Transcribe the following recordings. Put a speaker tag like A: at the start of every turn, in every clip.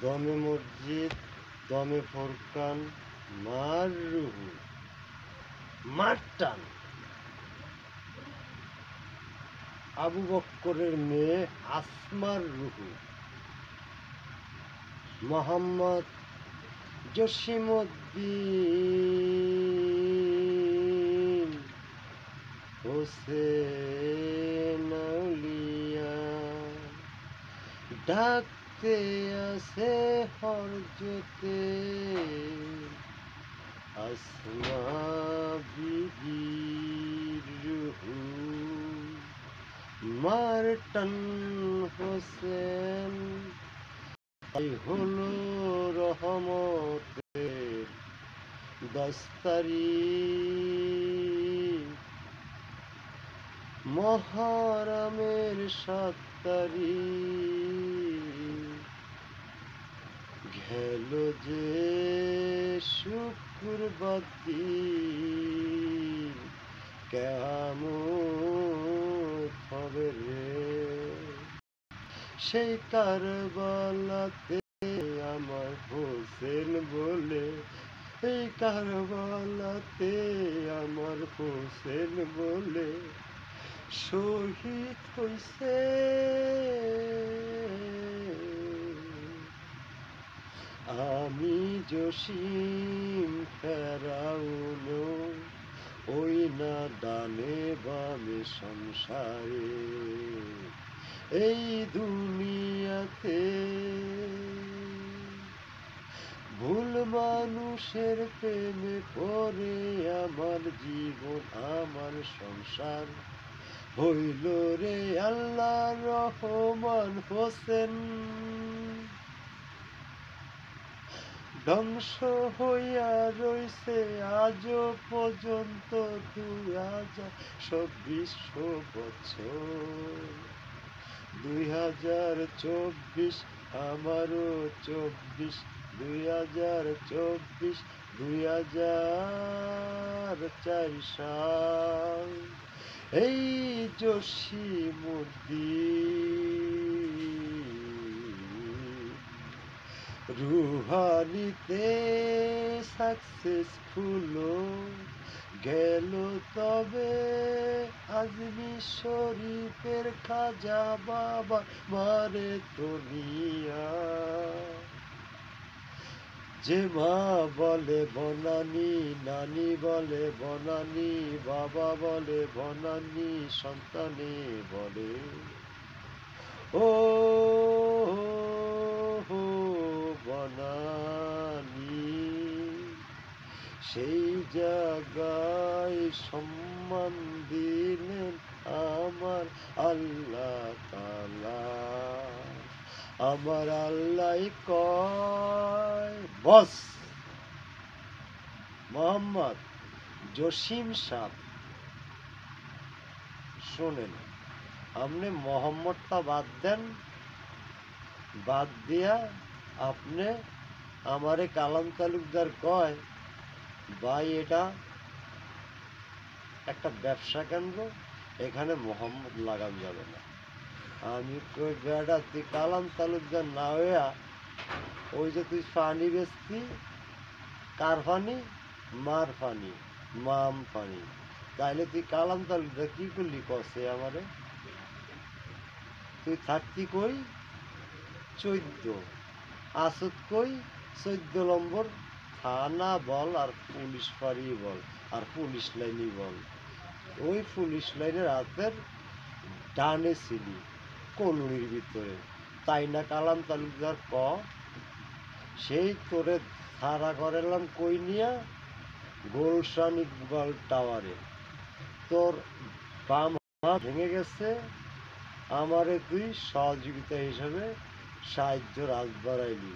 A: দমে মসজিদ, দমে ফোরকান, মার রুহু, মার টান। আবু বক্করের মেয়ে আসমার রুহু, মোহাম্মদ জসিমউদ্দিন হোসেন আউলিয়া ডাকতে আছে হরজতে আসমা বিবির রুহু, মারটান হোসেন। তাই হলো রহমতের দস্তারি, মহরমের ৭ তারিখ গেল যে শুক্রবার দিন, কিয়ামত হবে রে। সেই কারবালাতে আমার হোসেন বলে, এই কারবালাতে আমার হোসেন বলে শহীদ হইছে। আমি জসিম ফেরাউন ওই না ডানে বামে সংসারে, এই দুনিয়াতে ভুল মানুষের প্রেমে পড়ে আমার জীবন আমার সংসার হইল রে আল্লাহ রহমান হোসেন। ধ্বংস হইয়া রইছে আজও পর্যন্ত ২০২৪ বছর। ২০২৪ আমারও ২৪, ২০২৪ ২০০৪ সাল। এই জসিমউদ্দিন রুহানিতে সাকসেসফুল গেল, তবে আজমির শরীফের খাজা বাবা মারে তনিয়া। যে মা বলে বনানি, নানি বলে বনানি, বাবা বলে বনানি, সন্তানে বলে ও বনানি। সেই জায়গায় সম্মান দিলেন আমার আল্লাহ তাআলা। আমার আল্লাহ কয়, বস মোহাম্মদ জসিম সাহ শোনেন, আপনি মোহাম্মদটা বাদ দেন, বাদ দিয়া আপনি আমারে কালাম তালুকদার কয়, ভাই এটা একটা ব্যবসা কেন্দ্র, এখানে মোহাম্মদ লাগান যাবে না। আমি কই বেটা তুই কালাম তালুকদার না হইয়া ওই যে তুই পানি বেচতি, কার পানি? মার পানি, মাম পানি। তাইলে তুই কালাম তালুকদার কি করলি কসে আমারে? তুই থাকতি কই? 14 আসত কই? 14 নম্বর থানা বল আর পুলিশ ফাঁড়ি বল আর পুলিশ লাইনই বল। ওই পুলিশ লাইনের হাতের ডানে ছিলি কলোনির ভিতরে, তাই না কালাম তালুকদার ক? সেই তোরে ধারা করালাম কই নিয়া? গুলশান ইকবাল টাওয়ারে। তোর বাম হাত ভেঙে গেছে, আমারে তুই সহযোগিতা হিসাবে সাহায্য রাজ বাড়াইলি,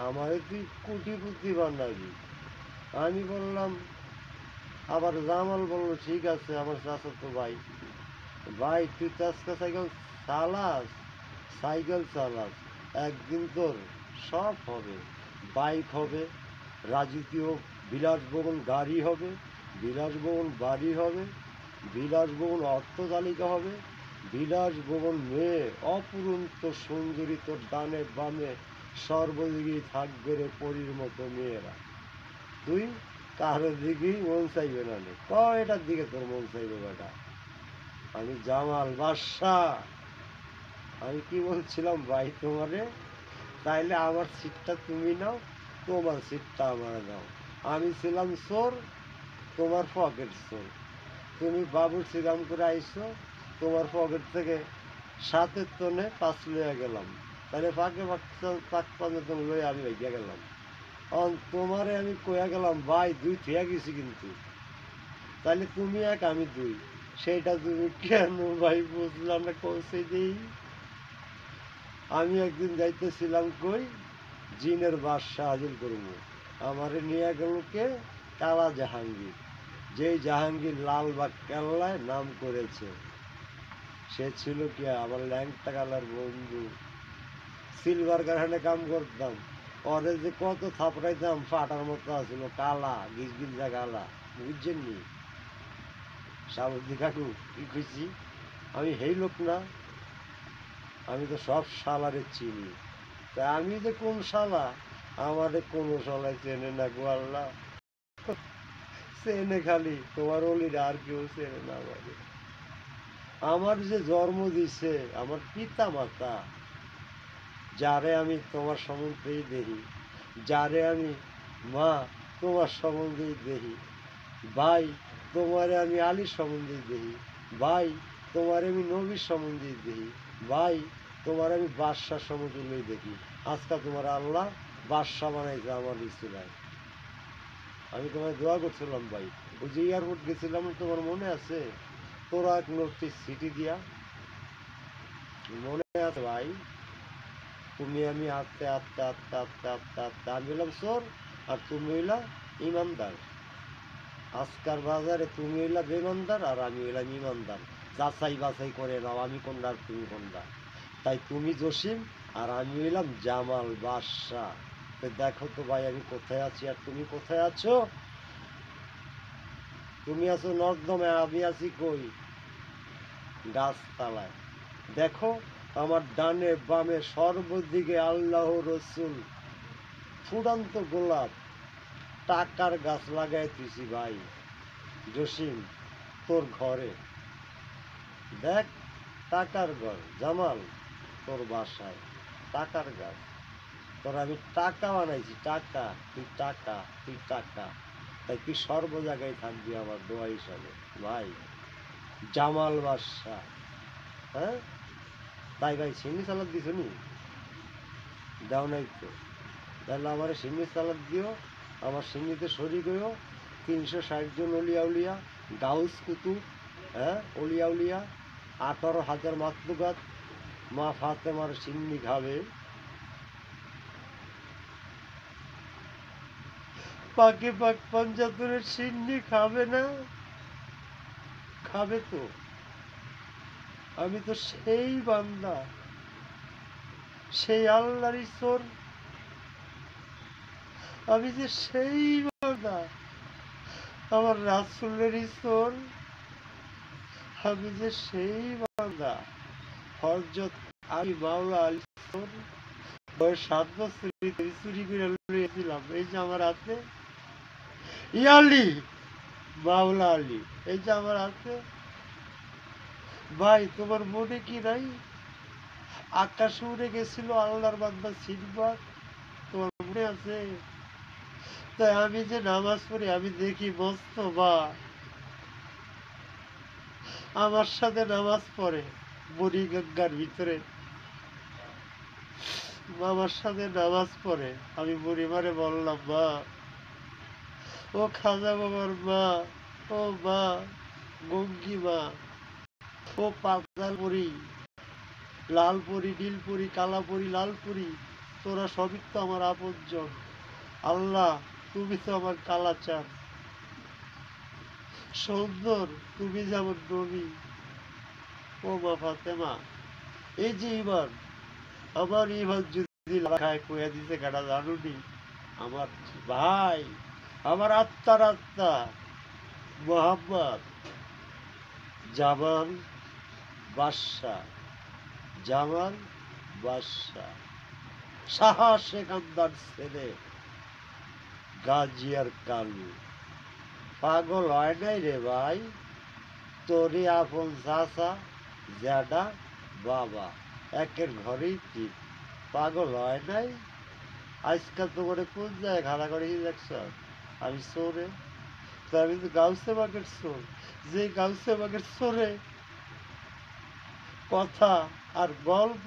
A: আমারে তুই কোটিপতি বানাবি। আমি বললাম, আবার জামাল বলল ঠিক আছে আমার চাচাতো ভাই, ভাই তুই তো আজকে সাইকেল চালাস, সাইকেল চালাস, একদিন তোর সব হবে, বাইক হবে, রাজকীয় বিলাসবহুল গাড়ি হবে, বিলাসবহুল বাড়ি হবে, বিলাসবহুল অর্থতালিকা হবে, বিলাসবহুল মেয়ে অপুরন্ত সুন্দরী তোর ডানে বামে সর্বদিকেই থাকবে রে পরীর মতো মেয়েরা। তুই কারো দিকেই মন চাইবে না রে, কয়টার দিকে তোর মন চাইবে বেটা? আমি জামাল বাদশাহ। আমি কি বলছিলাম ভাই তোমারে, তাইলে আমার সিটটা তুমি নাও, তোমার সিটটা আমার দাও। আমি ছিলাম চোর, তোমার পকেট চোর। তুমি বাবুর সিরাম করে আইসো, তোমার পকেট থেকে 7-এর তনে 5 লইয়া গেলাম। তাহলে ফাঁকে পাক পাঁচতন লইয়া আমি ভাইয়া গেলাম। তোমারে আমি কইয়া গেলাম ভাই 2 থিয়া গেছি কিন্তু, তাহলে তুমি 1 আমি 2, সেইটা তুমি কেন ভাই বুঝলাম না, কৌশে দিই। আমি একদিন যাইতেছিলাম কই, জিনের বাদশা হাজির করবো। আমারে নিয়ে গেল কে? কালা জাহাঙ্গীর। যেই জাহাঙ্গীর লালবাগ কেল্লায় নাম করেছে, সে ছিল কি আমার ল্যাংটা কালার বন্ধু। সিলভার কারখানে কাম করতাম, ওরে যে কত থাপড়াইতাম, ফাটার মতো আছিল, কালা গিজগিজা কালা, বুঝছেন নি সাবুদ্দি কাকু কি খুঁজছি? আমি হেই লোক না, আমি তো সব শালারে চিনি। তা আমি যে কোন শালা, আমারে কোনো শালায় চেনে না গো আল্লাহ। চেনে খালি তোমার অলিরা, আর কেউ চেনে না আমাকে। আমার যে জন্ম দিছে আমার পিতা মাতা, যারে আমি তোমার সম্বন্ধেই দেখি, যারে আমি মা তোমার সম্বন্ধেই দেখি, ভাই তোমারে আমি আলীর সম্বন্ধেই দেখি, ভাই তোমার আমি নবীর সম্বন্ধেই দেখি, ভাই তোমার আমি বাদশার সমতুল্যই দেখি। আজকে তোমার আল্লাহ বাদশা বানাইছে আমার রিস্তুলায়। আমি তোমায় দোয়া করছিলাম ভাই, ওই যে এয়ারপোর্ট গেছিলাম তোমার মনে আছে? তোরা এক নোটিশ সিটি দিয়া, মনে আছে ভাই? তুমি আমি আস্তে আস্তে আস্তে আস্তে আস্তে আস্তে আমি হইলাম চোর, আর তুমি হইলা ইমানদার। আজকার বাজারে তুমি হইলা বেমানদার, আর আমি হইলাম ইমানদার। যাচাই বাছাই করে নাও আমি কোনটা আর তুমি কোনটা। তাই তুমি জসিম আর আমি হইলাম জামাল বাদশা। তো দেখো তো ভাই আমি কোথায় আছি আর তুমি কোথায় আছো? তুমি আছো নর্দমে, আমি আছি কই? গাছতলায়। দেখো আমার ডানে বামে সর্বদিকে আল্লাহ রসুল, ফুটন্ত গোলাপ, টাকার গাছ লাগাই তুইছি ভাই জসিম তোর ঘরে। দেখ টাকার ঘর জামাল, তোর বাসায় টাকার গাছ। তোর আমি টাকা বানাইছি, টাকা, তুই টাকা, তুই টাকা। তাই তুই সর্ব জায়গায় থাকবি আমার দোয়া হিসাবে ভাই জামাল বাদশা। হ্যাঁ তাই ভাই সিন্নি সালাদ দিছ নি? দাও নাই তো, তাহলে আমার সিন্নি সালাদ দিও, আমার সিন্নিতে শরিক হইও। 360 জন অলিয়া উলিয়া, গাউস কুতুব, হ্যাঁ অলিয়া উলিয়া, 18,000 মাতলুকাত, মা ফাতেমার সিন্নি খাবে। পাকে পাক পঞ্চাত্তরের সিন্নি খাবে না? খাবে তো। আমি তো সেই বান্দা, সেই আল্লাহর ঈশ্বর, আমি যে সেই বান্দা, আমার রাসূলের ঈশ্বর, আমি যে সেই বান্দা। হযরত আমি মাওলা আলী ঈশ্বর বয়স 7 বছর চুরি করে লইয়েছিলাম, এই যে আমার হাতে ইয়ালি মাওলা আলী, এই যে আমার হাতে। ভাই তোমার মনে কি নাই? আকাশে উড়ে গেছিল আল্লাহর বান্দা সিনবাদ, তোমার মনে আছে? তাই আমি যে নামাজ পড়ি, আমি দেখি মস্ত বা আমার সাথে নামাজ পড়ে বুড়ি গঙ্গার ভিতরে, আমার সাথে নামাজ পড়ে। আমি বুড়ি মারে বললাম মা, ও খাজা বাবার মা, ও মা গঙ্গি মা, ও পাতাল পরি, লাল পরি, নীল পরি, কালা পরি, লাল পরি, তোরা সবই তো আমার আপনজন। আল্লাহ তুমি তো আমার কালা চাঁদ, সুন্দর তুমি যেমন নবী। ও মা ফাতেমা, এই যে ইমান, আমার ইমান যদি লাখায় কইয়া দিতে কাটা জানুনি, আমার ভাই, আমার আত্মার আত্মা মোহাম্মদ জামাল বাদশা, জামাল বাদশা, শাহ সেকান্দার ছেলে গাজিয়ার কালু। পাগল হয় নাই রে ভাই, তোরই আপন চাচা জ্যাডা বাবা একের ঘরেই ঠিক। পাগল হয় নাই? আজকাল তো করে কোন জায়গায় খাড়া করে দেখছ আমি চোরে? তো আমি তো গাউসে বাগের চোর, যে গাউসে বাগের চোরে কথা আর গল্প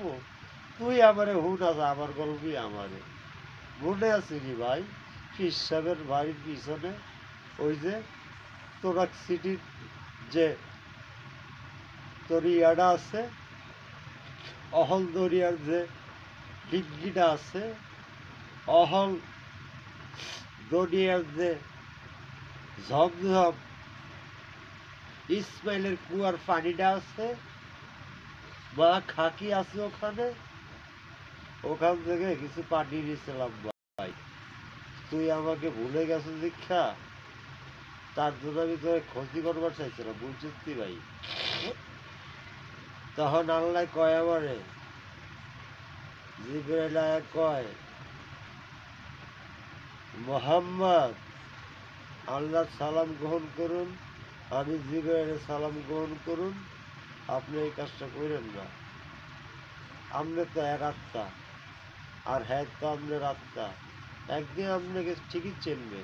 A: তুই আমারে হুনাস, আমার গল্পই আমারে মনে আছে নি ভাই? ফিস সাহেবের বাড়ির পিছনে ওই যে তোরাক সিটির যে দরিয়াটা আছে, অহল দরিয়ার যে ডিগ্গিটা আছে, অহল দরিয়ার যে ঝমঝম ইসমাইলের কুয়ার পানিটা আছে, মা খাকি আছে ওখানে, ওখান থেকে কিছু পানি নিয়েছিলাম ভাই। তুই আমাকে ভুলে গেছো দীক্ষা, তার জন্য আমি তোর ক্ষতি করবার চাইছিলাম, বুঝছিস ভাই? তখন আল্লাহ কয় আমারে, জিবরাইল কয়, মোহাম্মদ আল্লাহর সালাম গ্রহণ করুন, আমি জিবরাইলের সালাম গ্রহণ করুন, আপনি এই কাজটা করেন না। আপনি তো এক আত্মা, আর হ্যাঁ তো আপনার আত্মা, একদিন আপনাকে ঠিকই চেনবে।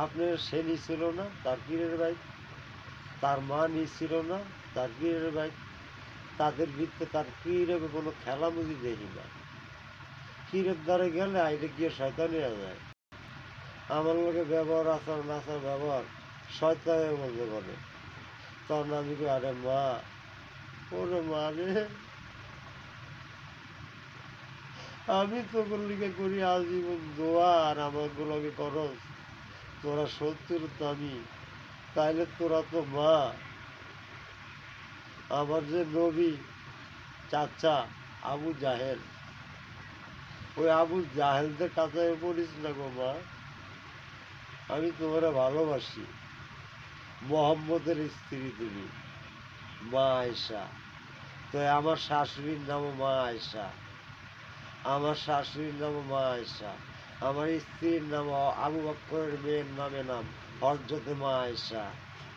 A: আপনার সে নিছিল না তার পীরের বাইক, তার মা নিছিল না তার পীরের বাইক, তাদের ভিত্তে তার পীরের কোনো খেলামুজি দেখি না। পীরের দ্বারে গেলে আইলে গিয়ে শয়তানি হয়ে যায়। আমার লোকে ব্যবহার আচার নাচার ব্যবহার শয়তানের মধ্যে করে। তখন আমি কই, আরে মা, ওরে মা রে, আমি তোর লিগে করি আজীবন দোয়া, আর আমার গুলোকে করস, তোরা সত্যির তো আমি, তাইলে তোরা তো মা। আমার যে নবী চাচা আবু জাহেল, ওই আবু জাহেলদের কাছে পড়িস না গো মা, আমি তোমারে ভালোবাসি। মোহাম্মদের স্ত্রী তুমি, মা আয়েশা। তো আমার শাশুড়ির নামও মা আয়েশা, আমার শাশুড়ির নামও মা আয়েশা, আমার স্ত্রীর নাম আবু বক্করের মেয়ের নাম হযরতে মা আয়েশা,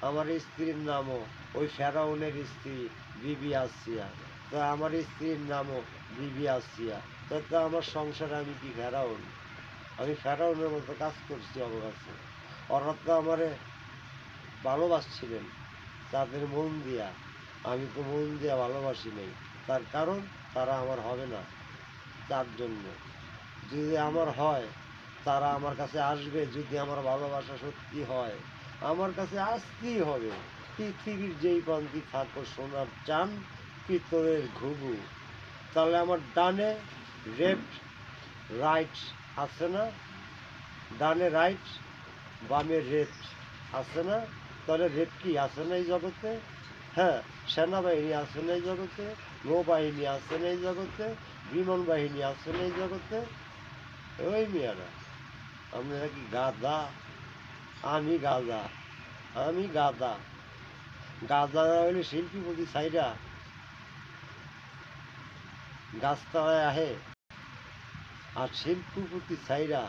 A: আমার স্ত্রীর নামও ওই ফেরাউনের স্ত্রী বিবি আসিয়া। তো আমার স্ত্রীর নামও বিবি আসিয়া। তো আমার সংসারে আমি কি ফেরাউন? আমি ফেরাউনের মতো কাজ করছি আমার কাছে। ওরা তো আমারে ভালোবাসছিলেন তাদের মন দিয়া, আমি তো মন দিয়া ভালোবাসি নাই। তার কারণ তারা আমার হবে না। তার জন্য যদি আমার হয়, তারা আমার কাছে আসবে। যদি আমার ভালোবাসা সত্যি হয়, আমার কাছে আসতেই হবে। পৃথিবীর যেই প্রান্তি থাকো সোনার চান পিতলের ঘুঘু। তাহলে আমার ডানে লেফট রাইট আছে না? ডানে রাইট, বামে লেফট আছে না? তাহলে লেফট কি আছে না এই জগতে? হ্যাঁ, সেনাবাহিনী আছে না এই জগতে? নৌবাহিনী আছে না এই জগতে? বিমান বাহিনী আছে না এই জগতে? ওই মেয়েরা, আপনারা কি গাধা? আমি গাধা, আমি গাধা। গাধা না হইলে শিল্পীপতি সাইরা গাছতলায় আহে, আর শিল্পীপতি সাইরা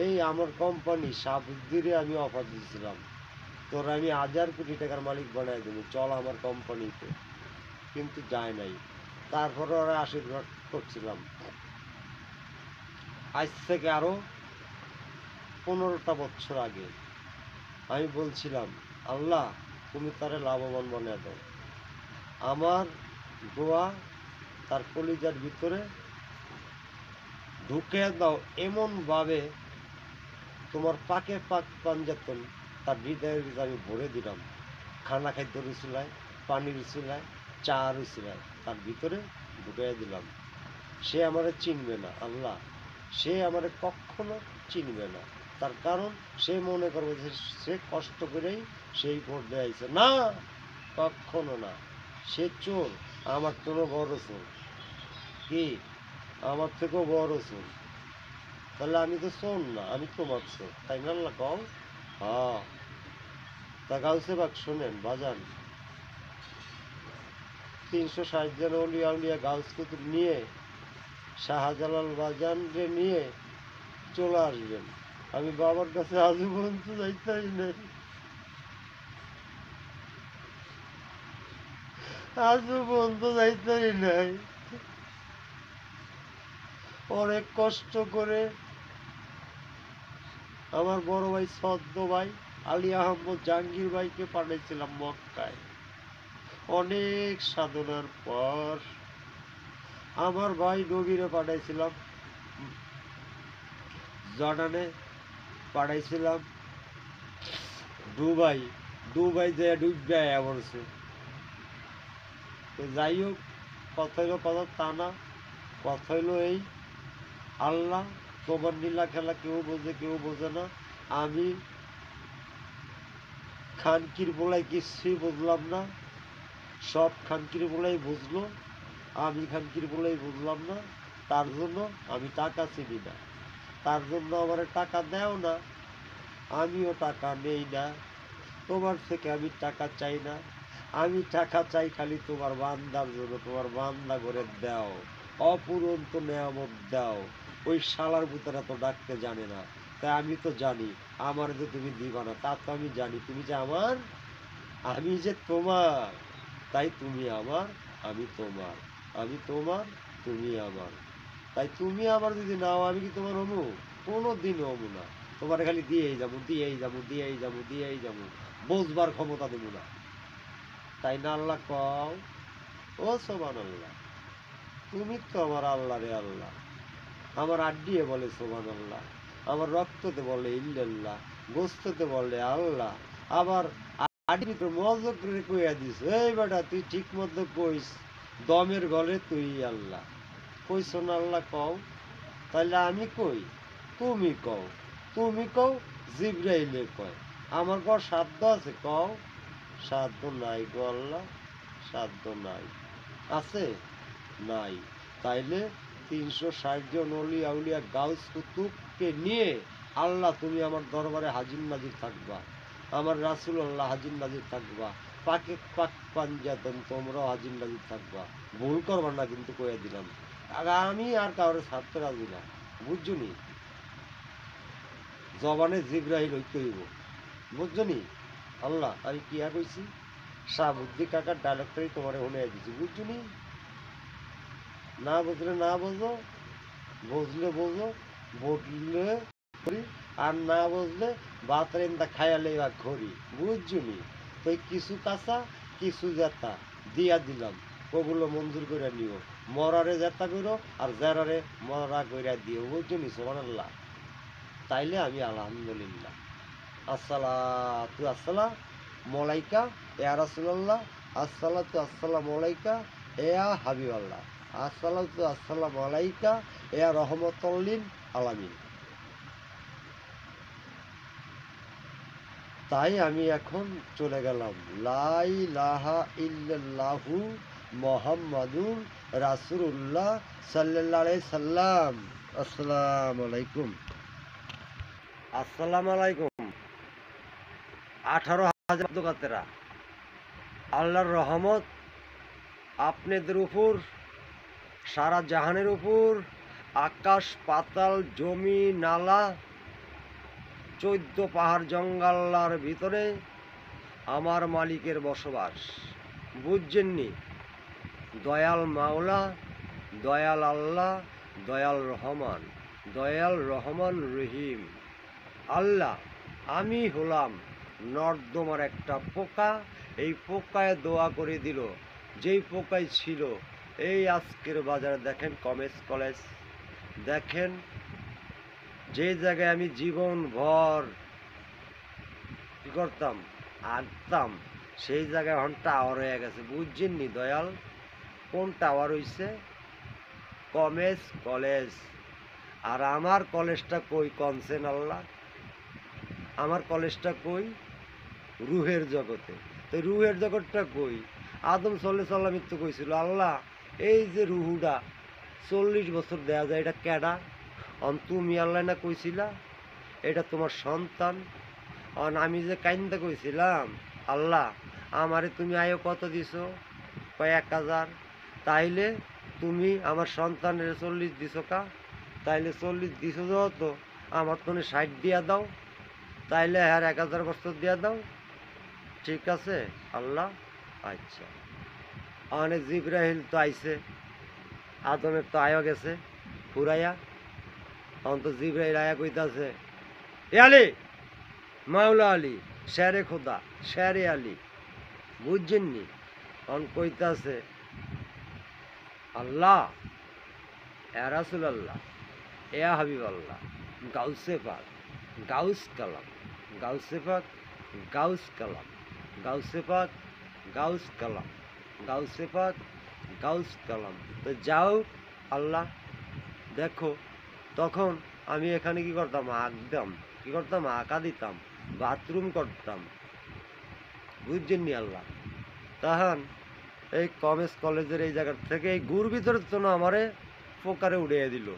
A: এই আমার কোম্পানি সাবুদ্দিরে আমি অফার দিয়েছিলাম, তোর আমি 1000 কোটি টাকার মালিক বানাই দেবো, চল আমার কোম্পানিতে। কিন্তু যায় নাই। তারপরে ওরা আশীর্বাদ করছিলাম। আজ থেকে আরো 15টা বছর আগে আমি বলছিলাম, আল্লাহ তুমি তারে লাভবান বানিয়ে দাও। আমার দোয়া তার কলিজার ভিতরে ঢুকে দাও এমনভাবে, তোমার পাকে পাক পাঞ্জাতন তার হৃদয়ের ভিতরে আমি ভরে দিলাম। খানা খাদ্য রুচিলায়, পানি রুচিলায়, চা রুচিলায় তার ভিতরে ঢুকিয়ে দিলাম। সে আমারে চিনবে না আল্লাহ, সে আমারে কখনো চিনবে না। তার কারণ সে মনে করবে যে সে কষ্ট করেই সেই পর্যায়ে আইছে না, কখনো না। সে চোর, আমার থেকেও বড় চোর। কি? আমার থেকেও বড় চোর। তাহলে আমি তো চোর না, আমি তোমার চোর, তাই না আল্লাহ কও? হ্যাঁ। তা গাউসে বাগ শোনেন বাজান, 360 জন অলিয়া উলিয়া গাউস কুতুব নিয়ে শাহজালাল বাজানকে নিয়ে চলে আসবেন। আমি বাবার কাছে আজও পর্যন্ত যাইতেই নাই, আজও পর্যন্ত যাইতেই নাই। অনেক কষ্ট করে আমার বড় ভাই সদ্য ভাই আলী আহমদ জাহাঙ্গীর ভাইকে পাঠাইছিলাম মক্কায়। অনেক সাধনার পর আমার ভাই নবীরে পাঠাইছিলাম জর্ডানে, পাঠাইছিলাম দুবাই, দুবাই যে ডুববে বলছে। তো যাই হোক, কথা হইলো কথা তা না, কথা হইলো এই, আল্লাহ তোমার নীলা খেলা কেউ বোঝে কেউ বোঝে না। আমি খানকির বলাই কিছুই বুঝলাম না, সব খানকির বলাই বুঝলো, আমি খানকির বলাই বুঝলাম না। তার জন্য আমি টাকা চিনি না, তার জন্য আমার টাকা দেও না, আমিও টাকা নেই না। তোমার থেকে আমি টাকা চাই না, আমি টাকা চাই খালি তোমার বান্দার জন্য, তোমার বান্দা করে দাও, অপুরন্ত নেয়ামত দাও। ওই শালার ভিতরে তো ডাকতে জানে না, তাই আমি তো জানি আমার যে তুমি দিবা না, তা তো আমি জানি তুমি যে আমার, আমি যে তোমার, তাই তুমি আমার, আমি তোমার, আমি তোমার, তুমি আমার। তাই তুমি আমার যদি নাও, আমি কি তোমার হমু? কোনো দিন হমু না। তোমার খালি দিয়েই যাবো, দিয়েই যাবো, দিয়েই যাবো, দিয়েই যাবো, বুঝবার ক্ষমতা দেবো না। তাই না আল্লাহ কও? ও সোবান আল্লাহ, তুমি তো আমার আল্লাহ রে আল্লাহ। আমার আড্ডিয়ে বলে সোবান আল্লাহ, আমার রক্ততে বলে ইল্লাল্লাহ, গোস্ততে বলে আল্লাহ। আবার আড্ডি তো মজক করে কইয়া দিস, এই বেটা তুই ঠিক মতো কইস, দমের গলে তুই আল্লাহ। কইস না আল্লাহ কও? তাহলে আমি কই, তুমি কও, তুমি কও, জিব্রাইলে কয়। আমার কর সাধ্য আছে কও? সাধ্য নাই গো আল্লাহ, সাধ্য নাই। আছে? নাই। তাইলে ৩৬০ জন অলি আউলিয়া গাউস কুতুবকে নিয়ে আল্লাহ তুমি আমার দরবারে হাজির নাজির থাকবা, আমার রাসূল আল্লাহ হাজির নাজির থাকবা, পাকে পাক পাঞ্জাতন তোমরাও হাজির নাজির থাকবা। ভুল করবা না কিন্তু কয়ে দিলাম, আমি আর কাউরে ছাড়তে রাজি না, বুঝছো নি? জবানে জিব্রাইল হইতে হইব, বুঝছো নি? আল্লাহ আমি কি আর কইছি, শাহাবুদ্দি কাকার ডায়লগটাই তোমারে শুনে দিছি, বুঝছো নি? না বুঝলে না বোঝো, বুঝলে বোঝো, বুঝলে করি, আর না বুঝলে ভাত রেন্দা খায়ালে বা খড়ি, বুঝছো নি? তো কিছু কাঁচা কিছু জেতা দিয়া দিলাম, ওগুলো মঞ্জুর করে নিও, মরারে জেতা করো আর জেরারে মরা কইরা দিও, বুঝছো নি? সুবহানাল্লাহ। তাইলে আমি আলহামদুলিল্লাহ। আসসালাতু আসসালাম মলাইকা ইয়া রাসূলুল্লাহ, আসসালাতু আসসালামু আলাইকা ইয়া হাবিবাল্লাহ, আসসালাতু আসসালামু আলাইকা ইয়া রহমাতুল লিল আলামিন। তাই আমি এখন চলে গেলাম, লা ইলাহা ইল্লাল্লাহু মুহাম্মাদুর রাসূলুল্লাহ সাল্লাল্লাহু আলাইহি সাল্লাম। আসসালামু আলাইকুম। আসসালামু আলাইকুম। 18,000 দোকাতেরা, আল্লাহর রহমত আপনাদের উপর, সারা জাহানের উপর, আকাশ পাতাল জমি নালা 14 পাহাড় জঙ্গলার ভিতরে আমার মালিকের বসবাস, বুঝছেননি? দয়াল মাওলা, দয়াল আল্লাহ, দয়াল রহমান, দয়াল রহমান রহিম। আল্লাহ আমি হলাম নর্দমার একটা পোকা, এই পোকায় দোয়া করে দিল, যেই পোকায় ছিল এই আজকের বাজারে দেখেন কমেজ কলেজ, দেখেন যে জায়গায় আমি জীবন ভর কি করতাম, আঁকতাম, সেই জায়গায় এখন টাওয়ার হয়ে গেছে, বুঝছেন নি দয়াল? কোন টাওয়ার হইছে? কমেজ কলেজ। আর আমার কলেজটা কই কনসেন আল্লাহ? আমার কলেজটা কই? রুহের জগতে। তো রুহের জগৎটা কই? আদম সাল্লাল্লাহু তো কইছিল আল্লাহ এই যে রুহুটা 40 বছর দেয়া যায়, এটা কেডা? তুমি আল্লাহ না কইছিলা এটা তোমার সন্তান। আমি যে কাইন্দা কইছিলাম আল্লাহ আমারে তুমি আয়ো কত দিছো? কয় 1000। তাইলে তুমি আমার সন্তানের 40 দিছো কা? তাইলে 40 দিছো তো আমার তুমি 60 দিয়া দাও, তাইলে আর 1000 বছর দিয়া দাও। ঠিক আছে আল্লাহ? আচ্ছা। অনেক জিব্রাহিল তো আইছে, আদমের তো আয়ো গেছে ফুরাইয়া। তখন তো জিব্রাহিল আয়া কইতাছে, এ আলী, মাওলা আলী, শেরে খোদা, শেরে আলী, বুঝছেননি? তখন কইতাছে, আল্লাহ, এ রাসূল আল্লাহ, এ হাবিব আল্লাহ, গাউসে পাক, গাউস কালাম, গাউসে পাক, গাউস কালাম, গাউসে পাক, গাউস কালাম, গাউসে পাক, গাউস কালাম। তো যাও আল্লাহ, দেখো। তখন আমি এখানে কি করতাম, আঁকতাম, কি করতাম, আঁকা দিতাম, বাথরুম করতাম, বুঝছেননি আল্লাহ? তখন এই কমেজ কলেজের এই জায়গার থেকে এই গুর ভিতরের জন্য আমারে পোকারে উড়িয়ে দিল,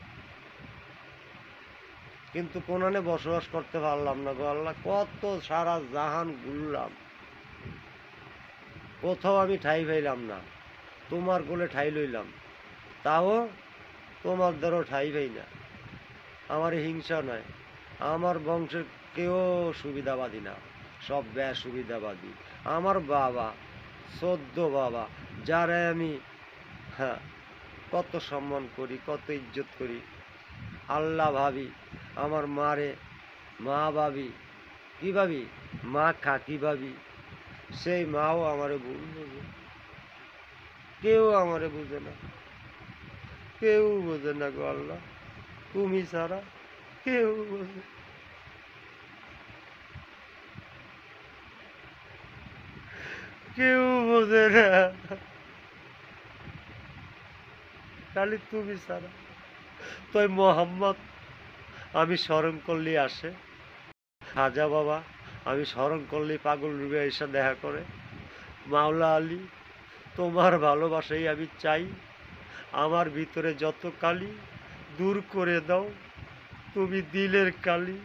A: কিন্তু কোনানে বসবাস করতে পারলাম না গো আল্লাহ। কত সারা জাহান ঘুরলাম, কোথাও আমি ঠাই পাইলাম না। তোমার কোলে ঠাই লইলাম, তাও তোমার দ্বারও ঠাই পাই না। আমার হিংসা নয়, আমার বংশের কেউ সুবিধাবাদী না, সব সুবিধাবাদী। আমার বাবা, 14 বাবা, যারা আমি হ্যাঁ কত সম্মান করি, কত ইজ্জত করি, আল্লাহ ভাবি, আমার মারে মা ভাবি, কি ভাবি, মা কাকি ভাবি, সেই মাও আমারে ভুল বোঝে। কেউ আমারে বুঝে না, কেউ বোঝে না গো আল্লাহ, তুমি ছাড়া কেউ বোঝে, কেউ বোঝে না, খালি তুমি ছাড়া। তাই মোহাম্মদ আমি স্মরণ করলে আসে, খাজা বাবা আমি স্মরণ করলে পাগল রূপে এসে দেখা করে, মাওলা আলী তোমার ভালোবাসাই আমি চাই, আমার ভিতরে যত কালি দূর করে দাও, তুমি দিলের কালি।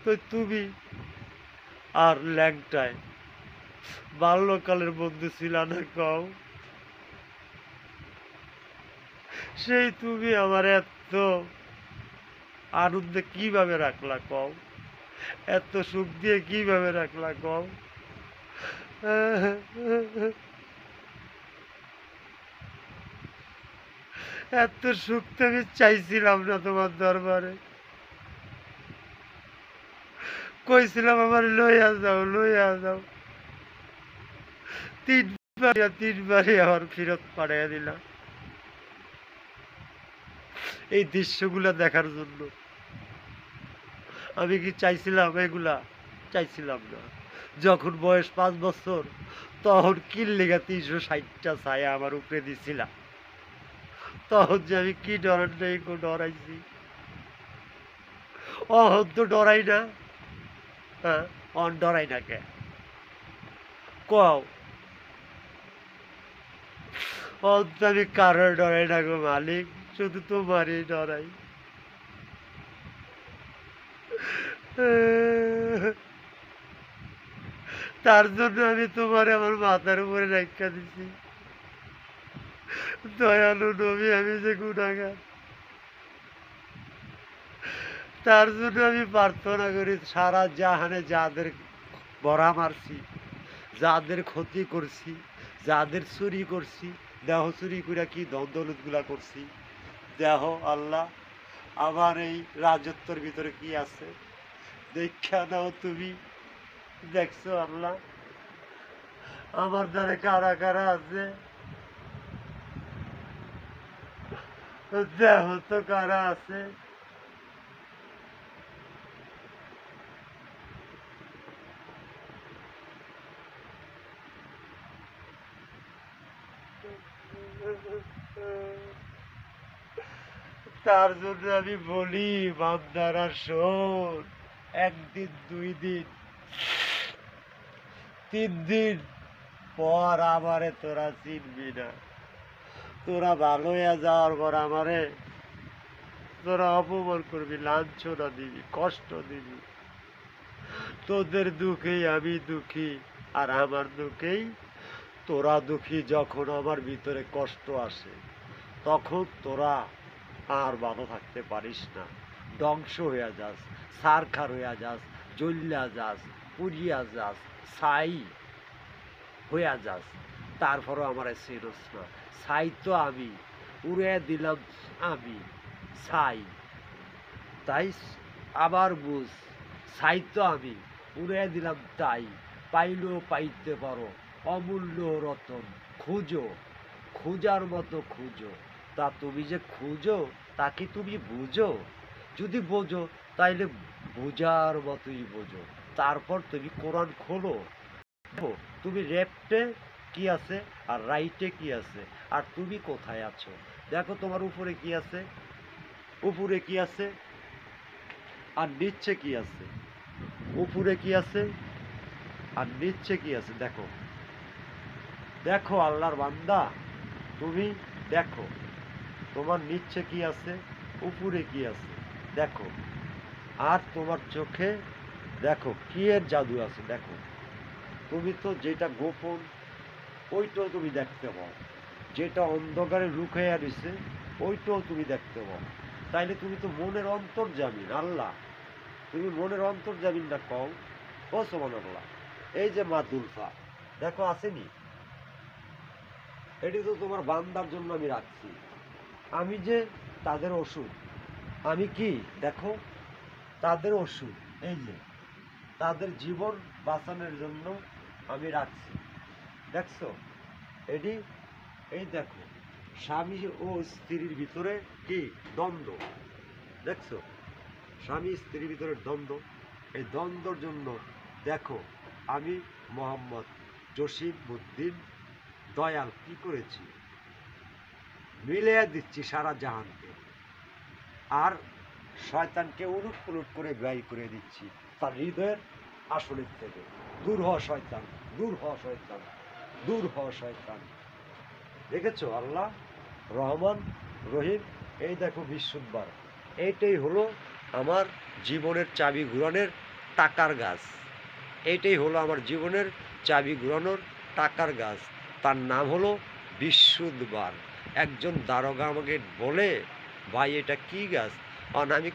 A: তো তুমি আর ল্যাংটায় বাল্যকালের বন্ধু ছিল না কও? সেই তুমি আমার এত আনন্দে কিভাবে রাখলা কও? এত সুখ দিয়ে কিভাবে রাখলা কও? এত সুখ তো আমি চাইছিলাম না তোমার দরবারে, কইছিলাম আমার লইয়া যাও, লইয়া যাও, তিনবারই আমার ফেরত পাঠিয়ে দিলাম এই দৃশ্যগুলা দেখার জন্য। আমি কি চাইছিলাম এগুলা? চাইছিলাম না। যখন বয়স 5 বছর, তখন কি লেগা 360টা ছায়া আমার উপরে দিছিলাম, তখন যে আমি কি ডরার নেই ডরাইছি। অহন তো ডরাই না, হ্যাঁ অন ডরাই না কে কও? অন তো আমি কারোর ডরাই না গো মালিক, শুধু তোমারই ডরাই। তার জন্য আমি তোমার আমার মাথার উপরে রেখা দিছি। দয়ালু নবী, আমি যে গুনাহগার, তার জন্য আমি প্রার্থনা করি সারা জাহানে যাদের বড়া মারছি, যাদের ক্ষতি করছি, যাদের চুরি করছি, দেহ চুরি করে কি দৌলত গুলা করছি, দেহ আল্লাহ আমার এই রাজত্বর ভিতরে কি আছে দেখা দাও। তুমি দেখছো আল্লাহ আমার দ্বারা কারা কারা আছে, দেহ তো কারা আছে। তার জন্য আমি বলি বান্দারা শোন, একদিন 2 দিন 3 দিন পর আমারে তোরা চিনবি না। তোরা ভালো হয়ে যাওয়ার পর আমারে তোরা অপমান করবি, লাঞ্ছনা দিবি, কষ্ট দিবি। তোদের দুঃখেই আমি দুঃখী, আর আমার দুঃখেই তোরা দুঃখী, যখন আমার ভিতরে কষ্ট আসে তখন তোরা আর ভালো থাকতে পারিস না, ধ্বংস হইয়া যাস, সারখার হইয়া যাস, জ্বলিয়া যাস, পুড়িয়া যাস, ছাই হইয়া যাস, তারপরও আমার চিনস না। ছাই তো আমি, উড়ে দিলাম আমি ছাই। তাই আবার বুঝ, ছাই তো আমি, উড়ে দিলাম তাই। পাইলেও পাইতে পারো অমূল্য রতন, খুঁজো খুঁজার মতো খুঁজো। তা তুমি যে খুঁজো তা কি তুমি বুঝো? যদি বোঝো তাইলে বোঝার মতোই বোঝো। তারপর তুমি কোরআন খোলো, দেখো তুমি লেফটে কি আছে আর রাইটে কি আছে, আর তুমি কোথায় আছো। দেখো তোমার উপরে কি আছে, উপরে কি আছে আর নিচে কি আছে, উপরে কি আছে আর নিচে কি আছে। দেখো দেখো আল্লাহর বান্দা, তুমি দেখো তোমার নিচে কি আছে, উপরে কি আছে দেখো। আর তোমার চোখে দেখো কি এর জাদু আছে। দেখো তুমি তো যেটা গোপন ওইটাও তুমি দেখতে পাও, যেটা অন্ধকারে লুকাইয়া দিছে ওইটাও তুমি দেখতে পাও। তাইলে তুমি তো মনের অন্তর্জামিন আল্লাহ, তুমি মনের অন্তর্জামিন না কও। ও সুবহানাল্লাহ। এই যে মা দুলফা দেখো আসেনি, এটি তো তোমার বান্দার জন্য আমি রাখছি। আমি যে তাদের ওষুধ, আমি কি দেখো তাদের ওষুধ, এই যে তাদের জীবন বাঁচানোর জন্য আমি রাখছি। দেখছো এটি, এই দেখো স্বামী ও স্ত্রীর ভিতরে কি দ্বন্দ্ব, দেখছো স্বামী স্ত্রীর ভিতরে দ্বন্দ্ব। এই দ্বন্দ্বর জন্য দেখো আমি মোহাম্মদ জসিম উদ্দিন দয়াল কি করেছি, মিলিয়ে দিচ্ছি সারা জাহানকে, আর শয়তানকে উলুট পুলুট করে ব্যয় করে দিচ্ছি তার হৃদয়ের আসলের থেকে। দূর হ শয়তান, দূর হ শয়তান, দূর হ শয়তান। দেখেছো আল্লাহ রহমান রহিম। এই দেখো বিশুদ্ধবার, এইটাই হলো আমার জীবনের চাবি ঘুরানোর টাকার গাছ। এইটাই হলো আমার জীবনের চাবি ঘুরানোর টাকার গাছ। তার নাম হলো বিশুদ্ধবার। একজন দারোগা আমাকে বলে, ভাই এটা কি গাছ?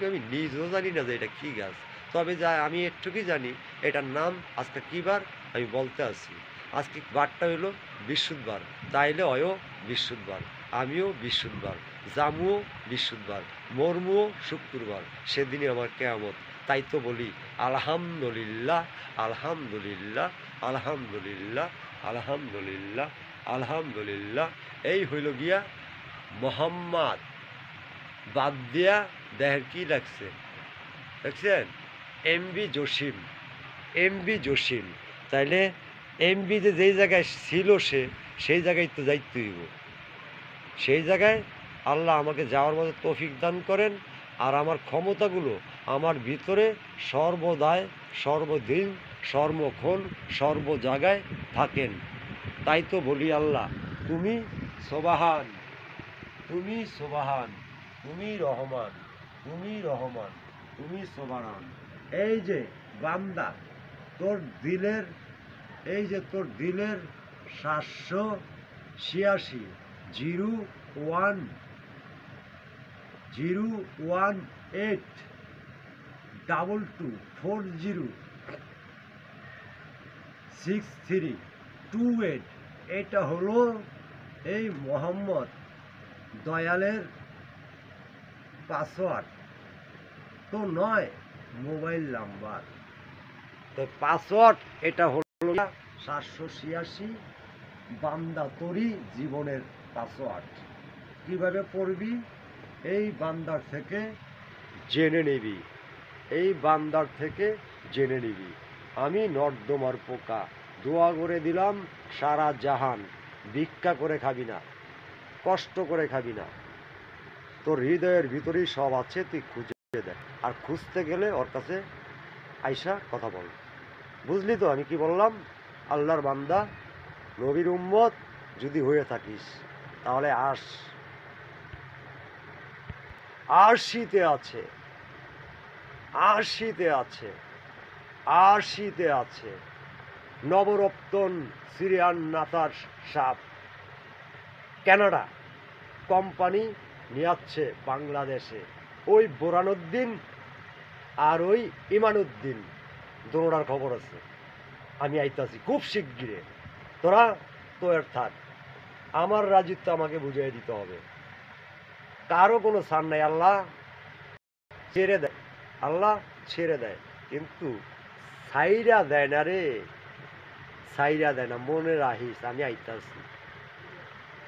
A: আমি নিজেও জানি না যে এটা কি গাছ, তবে যা আমি একটুকুই জানি এটার নাম আজকে কী বার আমি বলতে আছি। আজকে বারটা হইলো বিশুদ্ধবার, তাইলে অয়ও বিশুদ্ধবার, আমিও বিশুদ্ধবার, জামুও বিশুদ্ধবার, মর্মুও শুক্রবার, সেদিনই আমার কেয়ামত। তাই তো বলি আলহামদুলিল্লাহ, আলহামদুলিল্লাহ, আলহামদুলিল্লাহ, আলহামদুলিল্লাহ, আলহামদুলিল্লাহ। এই হইল গিয়া মোহাম্মদ বাদ দিয়া দেহের কি লাগছে দেখছেন, এমবি জসিম, এমবি জসিম। তাইলে এমবি যে যেই জায়গায় ছিল সে সেই জায়গায় তো যাইতে হইব, সেই জায়গায় আল্লাহ আমাকে যাওয়ার মতো তৌফিক দান করেন। আর আমার ক্ষমতাগুলো আমার ভিতরে সর্বদাই সর্বদিন সর্বক্ষণ সর্ব জায়গায় থাকেন। তাই তো বলি আল্লাহ তুমি সোবাহান, তুমি সোবাহান, তুমি রহমান, তুমি রহমান, তুমি সোবাহান। এই যে বান্দা তোর দিলের, এই যে তোর দিলের 786 01018 22406328, এটা হলো এই মোহাম্মদ দয়ালের পাসওয়ার্ড তো নয়, মোবাইল নাম্বার। তো পাসওয়ার্ড এটা হলো 786 বান্দা তোরই জীবনের পাসওয়ার্ড। কিভাবে পড়বি? এই বান্দার থেকে জেনে নিবি, এই বান্দার থেকে জেনে নিবি। আমি নর্দমার পোকা, দোয়া করে দিলাম সারা জাহান। ভিক্ষা করে খাবি না, কষ্ট করে খাবি না, তোর হৃদয়ের ভিতরেই সব আছে, তুই খুঁজে দেখ। আর খুঁজতে গেলে ওর কাছে আইসা কথা বল। বুঝলি তো আমি কি বললাম? আল্লাহর বান্দা নবীর উম্মত যদি হয়ে থাকিস তাহলে আরশিতে আছে, আরশিতে আছে, আরশিতে আছে, নবরত্ন সিরিয়ান নাতার সাপ কানাডা কোম্পানি নিয়ে যাচ্ছে বাংলাদেশে। ওই বোরানুদ্দিন আর ওই ইমানুদ্দিন দোনোটার খবর আছে। আমি আইতাছি খুব শিগগিরে, তোরা তো এর থাক। আমার রাজত্ব আমাকে বুঝিয়ে দিতে হবে, কারো কোনো ছাড় নাই। আল্লাহ ছেড়ে দেয়, আল্লাহ ছেড়ে দেয়, কিন্তু ছাইরা দেয় না রে, ছাইরা দেয় না। মনে রাখিস, আমি আইতাছি।